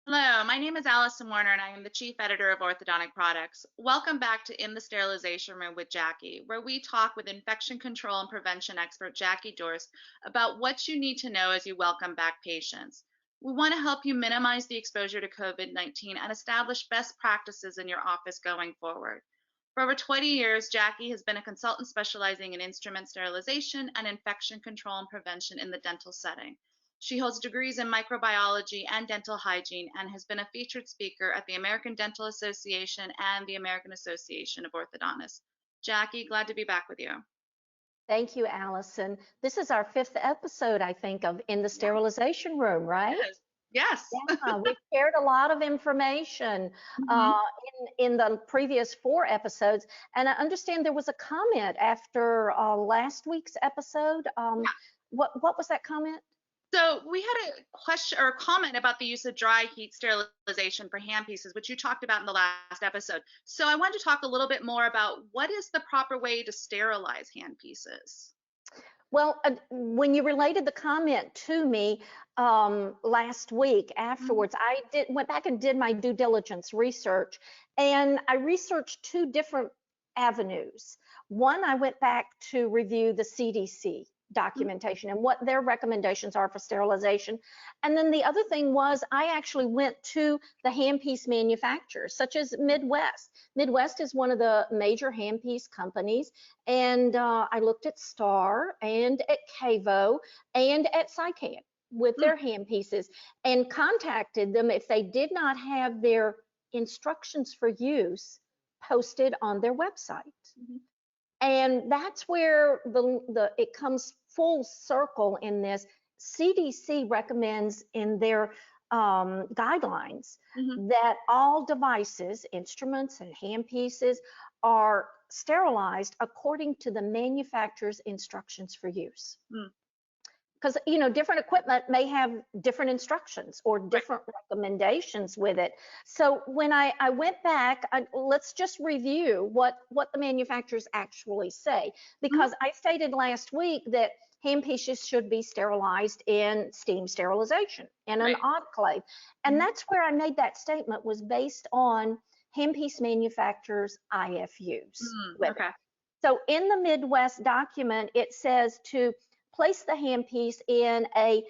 Hello, my name is Allison Warner, and I am the Chief Editor of Orthodontic Products. Welcome back to In the Sterilization Room with Jackie, where we talk with infection control and prevention expert Jackie Dorst about what you need to know as you welcome back patients. We want to help you minimize the exposure to COVID-19 and establish best practices in your office going forward. For over 20 years, Jackie has been a consultant specializing in instrument sterilization and infection control and prevention in the dental setting. She holds degrees in microbiology and dental hygiene and has been a featured speaker at the American Dental Association and the American Association of Orthodontists. Jackie, glad to be back with you. Thank you, Allison. This is our fifth episode, I think, of In the Sterilization Room, right? Yes. Yes. Yeah, we've shared a lot of information Mhm. uh, in the previous four episodes, and I understand there was a comment after last week's episode. What was that comment? So we had a question or a comment about the use of dry heat sterilization for handpieces, which you talked about in the last episode. So I wanted to talk a little bit more about what is the proper way to sterilize handpieces. Well, when you related the comment to me last week Mhm. afterwards, went back and did my due diligence research, and I researched two different avenues. One, I went back to review the CDC documentation and what their recommendations are for sterilization. And then the other thing was I actually went to the handpiece manufacturers, such as Midwest. Midwest is one of the major handpiece companies, and I looked at Star and at Cavo and at Sycan with Mm. their handpieces and contacted them if they did not have their instructions for use posted on their website. Mhm. And that's where it comes full circle in this. CDC recommends in their guidelines Mhm. that all devices, instruments, and handpieces are sterilized according to the manufacturer's instructions for use. Mm. Because different equipment may have different instructions or Right. different recommendations with it. So when I went back, let's just review what the manufacturers actually say, Mhm. because I stated last week that handpieces should be sterilized in steam sterilization in an Right. autoclave, and Mhm. that's where I made that statement, was based on handpiece manufacturers IFUs Mm. with it. Okay. So in the Midwest document, it says to place the handpiece in a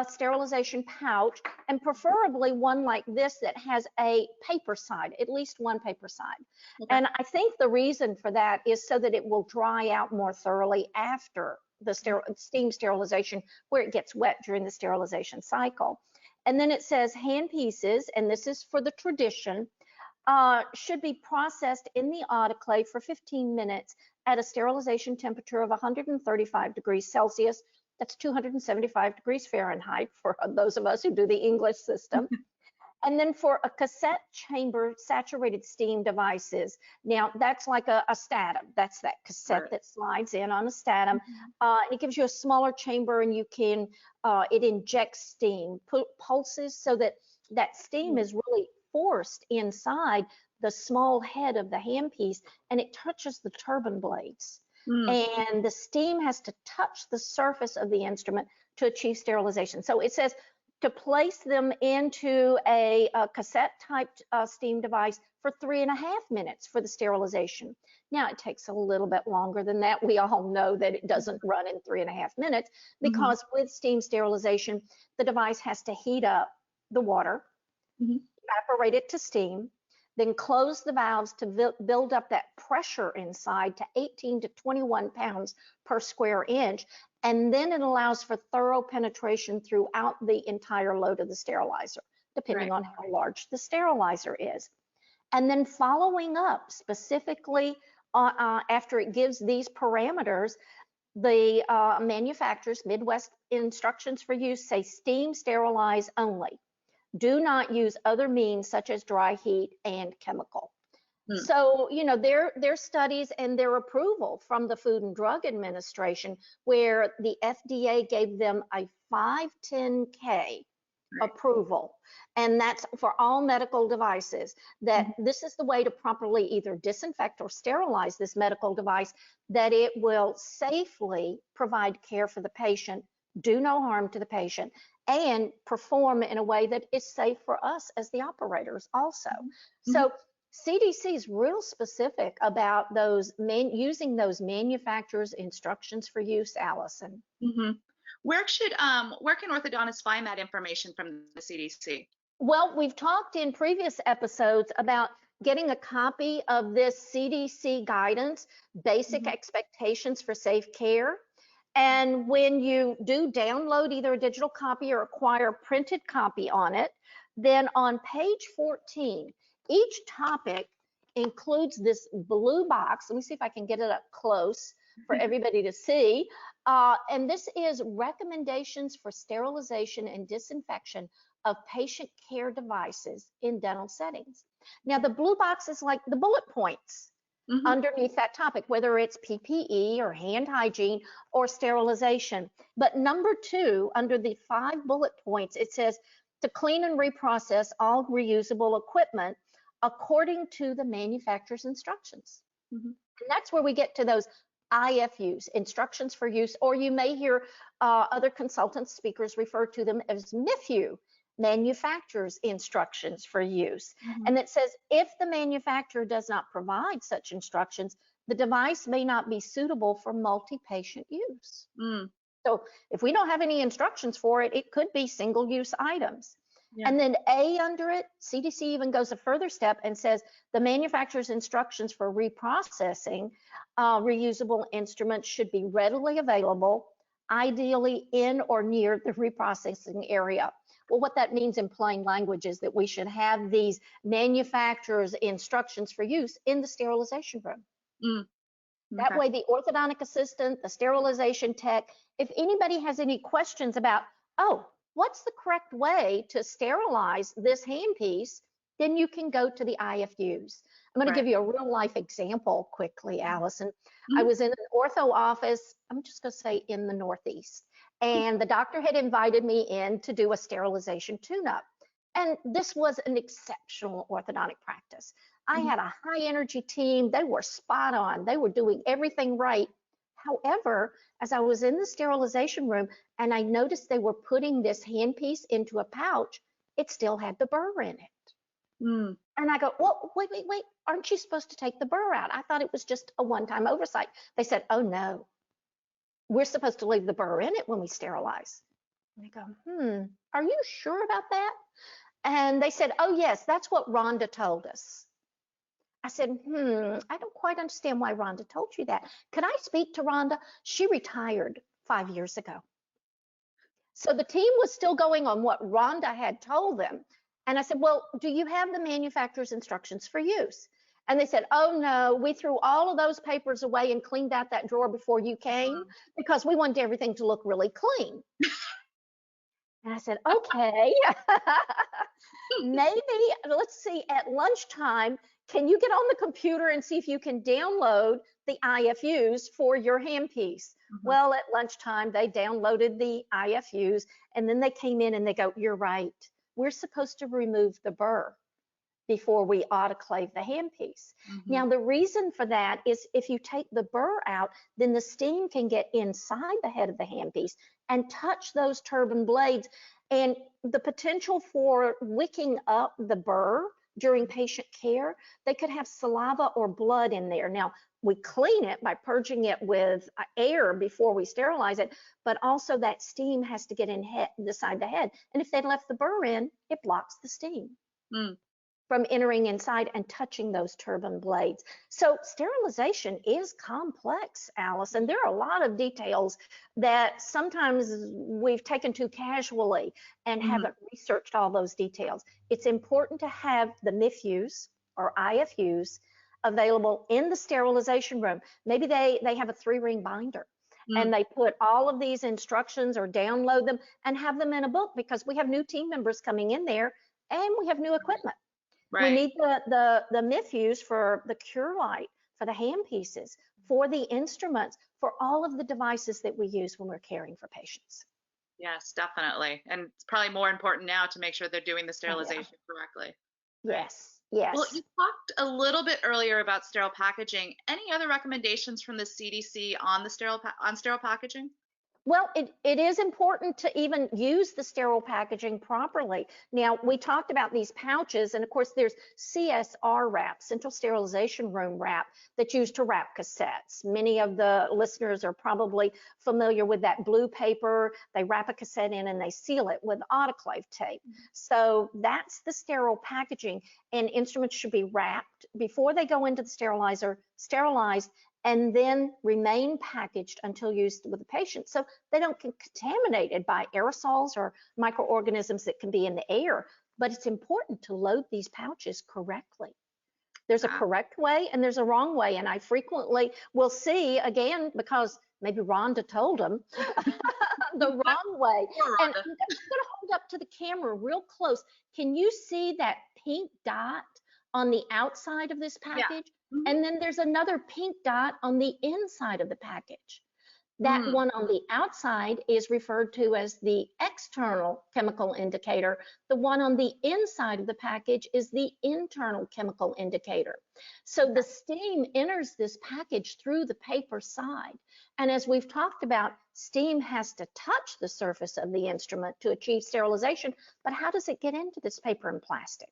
sterilization pouch, and preferably one like this that has a paper side, at least one paper side. Okay. And I think the reason for that is so that it will dry out more thoroughly after the steam sterilization, where it gets wet during the sterilization cycle. And then it says handpieces, and this is for the tradition, should be processed in the autoclave for 15 minutes at a sterilization temperature of 135 degrees Celsius. That's 275 degrees Fahrenheit for those of us who do the English system. And then for a cassette chamber saturated steam devices, now that's like a Statum. That's that cassette Right. that slides in on a Statum. Mhm. It gives you a smaller chamber, and it injects steam, pulses, so that that steam Mm. is really forced inside the small head of the handpiece, and it touches the turbine blades. Mm. And the steam has to touch the surface of the instrument to achieve sterilization. So it says to place them into a cassette type steam device for 3.5 minutes for the sterilization. Now it takes a little bit longer than that. We all know that it doesn't run in 3.5 minutes, Mhm. because with steam sterilization, the device has to heat up the water, Mhm. evaporate it to steam, then close the valves to build up that pressure inside to 18 to 21 pounds per square inch. And then it allows for thorough penetration throughout the entire load of the sterilizer, depending Right. on how large the sterilizer is. And then following up specifically after it gives these parameters, the manufacturers, Midwest instructions for use, say steam sterilize only. Do not use other means such as dry heat and chemical. Mm. So, their studies and their approval from the Food and Drug Administration, where the FDA gave them a 510K Right. approval, and that's for all medical devices, that Mhm. this is the way to properly either disinfect or sterilize this medical device, that it will safely provide care for the patient do no harm to the patient, and perform in a way that is safe for us as the operators also. Mhm. So CDC is real specific about those using those manufacturer's instructions for use, Allison. Mhm. Where can orthodontists find that information from the CDC? Well, we've talked in previous episodes about getting a copy of this CDC guidance, basic Mhm. expectations for safe care. And when you do download either a digital copy or acquire a printed copy on it, then on page 14, each topic includes this blue box. Let me see if I can get it up close for everybody to see. And this is recommendations for sterilization and disinfection of patient care devices in dental settings. Now, the blue box is like the bullet points Mhm. underneath that topic, whether it's PPE or hand hygiene or sterilization. But number 2, under the 5 bullet points, it says to clean and reprocess all reusable equipment according to the manufacturer's instructions. Mhm. And that's where we get to those IFUs, instructions for use, or you may hear other consultants, speakers refer to them as MIFU, manufacturer's instructions for use. Mhm. And it says if the manufacturer does not provide such instructions, the device may not be suitable for multi-patient use. Mm. So if we don't have any instructions for it, it could be single-use items. Yeah. And then A under it, CDC even goes a further step and says the manufacturer's instructions for reprocessing reusable instruments should be readily available, ideally in or near the reprocessing area. Well, what that means in plain language is that we should have these manufacturer's instructions for use in the sterilization room. Mm. That Okay. way, the orthodontic assistant, the sterilization tech, if anybody has any questions about, oh, what's the correct way to sterilize this handpiece, then you can go to the IFUs. I'm going to Right. give you a real life example quickly, Allison. I Mhm. was in an ortho office, I'm just going to say in the Northeast, and the doctor had invited me in to do a sterilization tune-up. And this was an exceptional orthodontic practice. I Mhm. had a high energy team. They were spot on. They were doing everything right. However, as I was in the sterilization room and I noticed they were putting this handpiece into a pouch, it still had the burr in it. Mm. And I go, well, wait, aren't you supposed to take the burr out? I thought it was just a one-time oversight. They said, oh no, we're supposed to leave the burr in it when we sterilize. And I go, are you sure about that? And they said, oh yes, that's what Rhonda told us. I said, I don't quite understand why Rhonda told you that. Could I speak to Rhonda? She retired 5 years ago. So the team was still going on what Rhonda had told them. And I said, well, do you have the manufacturer's instructions for use? And they said, oh no, we threw all of those papers away and cleaned out that drawer before you came because we wanted everything to look really clean. And I said, okay, maybe, let's see, at lunchtime, can you get on the computer and see if you can download the IFUs for your handpiece? Mhm. Well, at lunchtime, they downloaded the IFUs and then they came in and they go, you're right. We're supposed to remove the burr before we autoclave the handpiece. Mhm. Now, the reason for that is if you take the burr out, then the steam can get inside the head of the handpiece and touch those turbine blades. And the potential for wicking up the burr during patient care, they could have saliva or blood in there. Now, we clean it by purging it with air before we sterilize it, but also that steam has to get inside the head. And if they left the burr in, it blocks the steam Mm. from entering inside and touching those turbine blades. So sterilization is complex, Allison. There are a lot of details that sometimes we've taken too casually and Mhm. haven't researched all those details. It's important to have the MIFUs or IFUs available in the sterilization room. Maybe they have a 3-ring binder and Mm. they put all of these instructions or download them and have them in a book because we have new team members coming in there and we have new equipment. We Right. need the MIFUs for the cure light, for the handpieces, for the instruments, for all of the devices that we use when we're caring for patients. Yes, definitely. And it's probably more important now to make sure they're doing the Oh yeah. sterilization correctly. Right. Yes. Well, Yes. you talked a little bit earlier about sterile packaging. Any other recommendations from the CDC on the sterile packaging? Well, it is important to even use the sterile packaging properly. Now, we talked about these pouches, and of course, there's CSR wrap, Central Sterilization Room wrap, that's used to wrap cassettes. Many of the listeners are probably familiar with that blue paper. They wrap a cassette in and they seal it with autoclave tape. So that's the sterile packaging, and instruments should be wrapped before they go into the sterilizer, sterilized, and then remain packaged until used with the patient so they don't get contaminated by aerosols or microorganisms that can be in the air. But it's important to load these pouches correctly. There's a correct way and there's a wrong way. And I frequently will see, again, because maybe Rhonda told them, the wrong way. And I'm just going to hold up to the camera real close. Can you see that pink dot on the outside of this package? Yeah. And then there's another pink dot on the inside of the package. That one on the outside is referred to as the external chemical indicator. The one on the inside of the package is the internal chemical indicator. So the steam enters this package through the paper side. And as we've talked about, steam has to touch the surface of the instrument to achieve sterilization. But how does it get into this paper and plastic?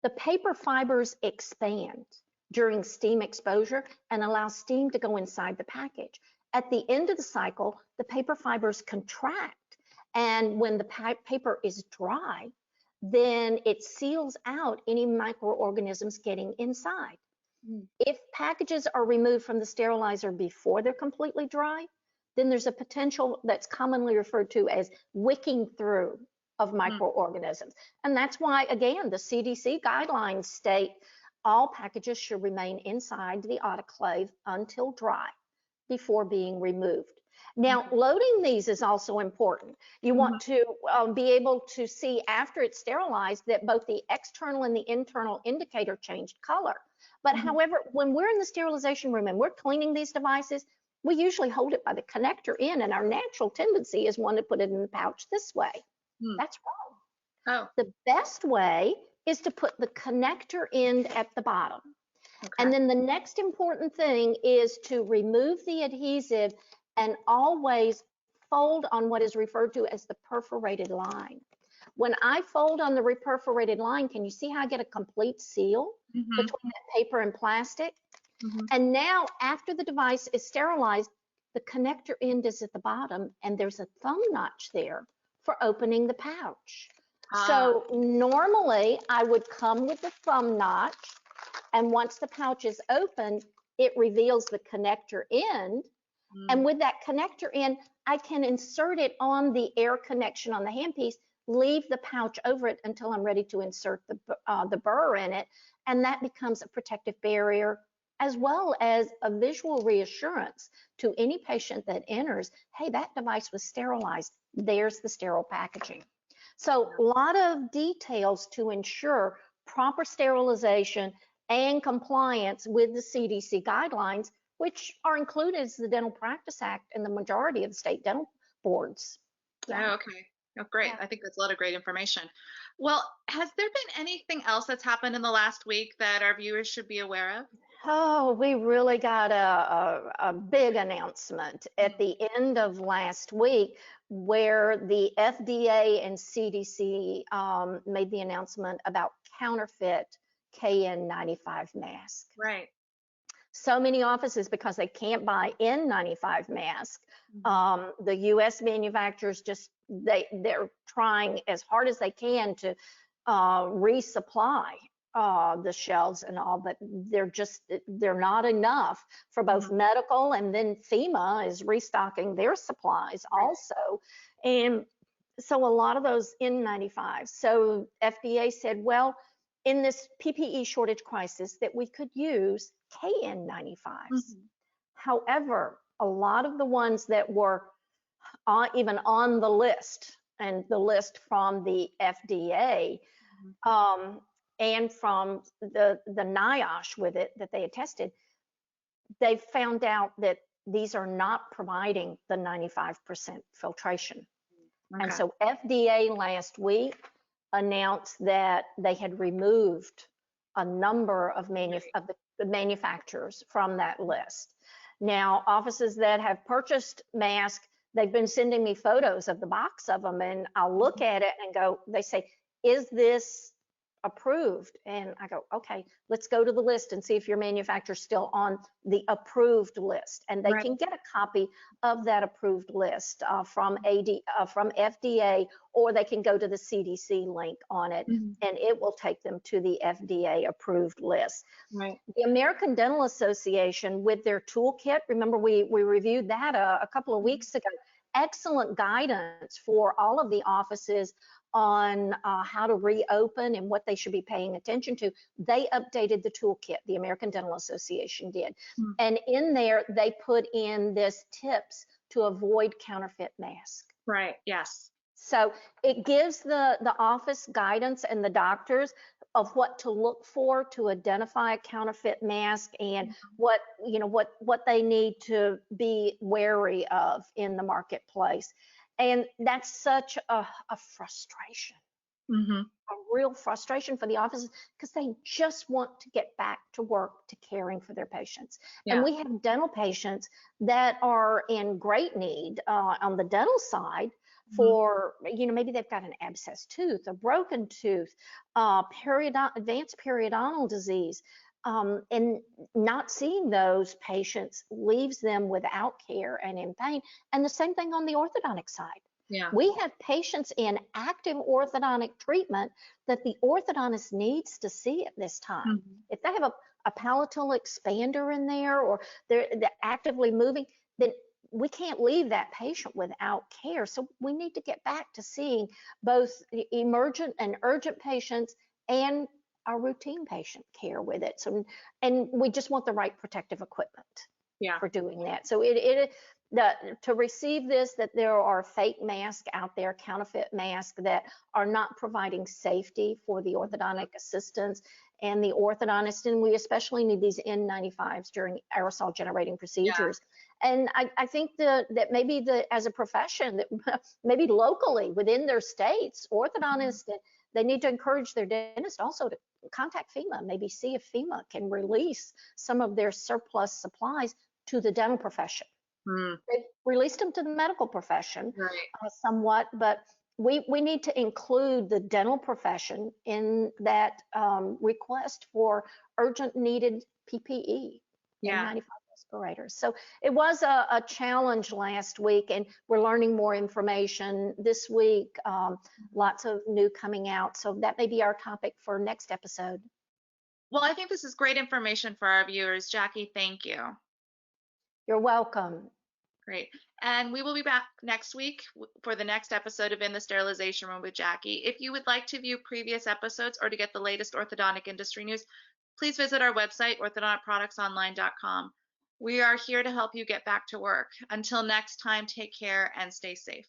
The paper fibers expand during steam exposure and allow steam to go inside the package. At the end of the cycle, the paper fibers contract, and when the paper is dry, then it seals out any microorganisms getting inside. If packages are removed from the sterilizer before they're completely dry, then there's a potential that's commonly referred to as wicking through of microorganisms. And that's why, again, the CDC guidelines state all packages should remain inside the autoclave until dry before being removed. Now, loading these is also important. You want to be able to see after it's sterilized that both the external and the internal indicator changed color. But however, when we're in the sterilization room and we're cleaning these devices, we usually hold it by the connector in, and our natural tendency is one to put it in the pouch this way. That's wrong. The best way is to put the connector end at the bottom. And then the next important thing is to remove the adhesive and always fold on what is referred to as the perforated line. When I fold on the perforated line, can you see how I get a complete seal between that paper and plastic? And now, after the device is sterilized, the connector end is at the bottom, and there's a thumb notch there for opening the pouch. So normally, I would come with the thumb notch, and once the pouch is open, it reveals the connector end. And with that connector end, I can insert it on the air connection on the handpiece, leave the pouch over it until I'm ready to insert the burr in it. And that becomes a protective barrier, as well as a visual reassurance to any patient that enters, hey, that device was sterilized. There's the sterile packaging. So a lot of details to ensure proper sterilization and compliance with the CDC guidelines, which are included as the Dental Practice Act and the majority of the state dental boards. Oh, okay. Oh, great. I think that's a lot of great information. Well, has there been anything else that's happened in the last week that our viewers should be aware of? Oh, we really got a big announcement at the end of last week where the FDA and CDC made the announcement about counterfeit KN95 masks. Right. So many offices, because they can't buy N95 masks, the U.S. manufacturers they're trying as hard as they can to resupply the shelves and all, but they're not enough for both medical, and then FEMA is restocking their supplies also. And so a lot of those N95s. So FDA said, well, in this PPE shortage crisis, that we could use KN95s. However, a lot of the ones that were even on the list, and the list from the FDA and from the NIOSH with it that they had tested, they found out that these are not providing the 95% filtration. And so FDA last week announced that they had removed a number of the manufacturers from that list. Now, offices that have purchased masks they've been sending me photos of the box of them, and I'll look at it and go, they say, is this approved? And I go, okay, let's go to the list and see if your manufacturer's still on the approved list. And they Right. can get a copy of that approved list from FDA, or they can go to the CDC link on it, Mhm. and it will take them to the FDA approved list. Right. The American Dental Association with their toolkit, remember we reviewed that a couple of weeks ago. Excellent guidance for all of the offices on how to reopen and what they should be paying attention to. They updated the toolkit, the American Dental Association did. Mm. And in there, they put in this tips to avoid counterfeit masks. Right. Yes. So it gives the office guidance and the doctors of what to look for to identify a counterfeit mask, and what they need to be wary of in the marketplace. And that's such a frustration, Hmm. a real frustration for the offices, because they just want to get back to work, to caring for their patients. And Yeah. we have dental patients that are in great need on the dental side for, maybe they've got an abscessed tooth, a broken tooth, advanced periodontal disease. And not seeing those patients leaves them without care and in pain. And the same thing on the orthodontic side. Yeah. We have patients in active orthodontic treatment that the orthodontist needs to see at this time. Mhm. If they have a palatal expander in there, or they're actively moving, then we can't leave that patient without care. So we need to get back to seeing both emergent and urgent patients and our routine patient care with it. So, and we just want the right protective equipment Yeah. for doing that. So to receive this, that there are fake masks out there, counterfeit masks that are not providing safety for the orthodontic assistants and the orthodontist, and we especially need these N95s during aerosol generating procedures. And I think that maybe as a profession, that maybe locally within their states, orthodontists, they need to encourage their dentists also to contact FEMA, maybe see if FEMA can release some of their surplus supplies to the dental profession. Mm. They've released them to the medical profession Right. somewhat, but we need to include the dental profession in that request for urgent needed PPE and Yeah. 95 respirators. So it was a challenge last week, and we're learning more information this week. Lots of new coming out. So that may be our topic for next episode. Well, I think this is great information for our viewers. Jackie, thank you. You're welcome. Great. And we will be back next week for the next episode of In the Sterilization Room with Jackie. If you would like to view previous episodes or to get the latest orthodontic industry news, please visit our website, orthodonticproductsonline.com. We are here to help you get back to work. Until next time, take care and stay safe.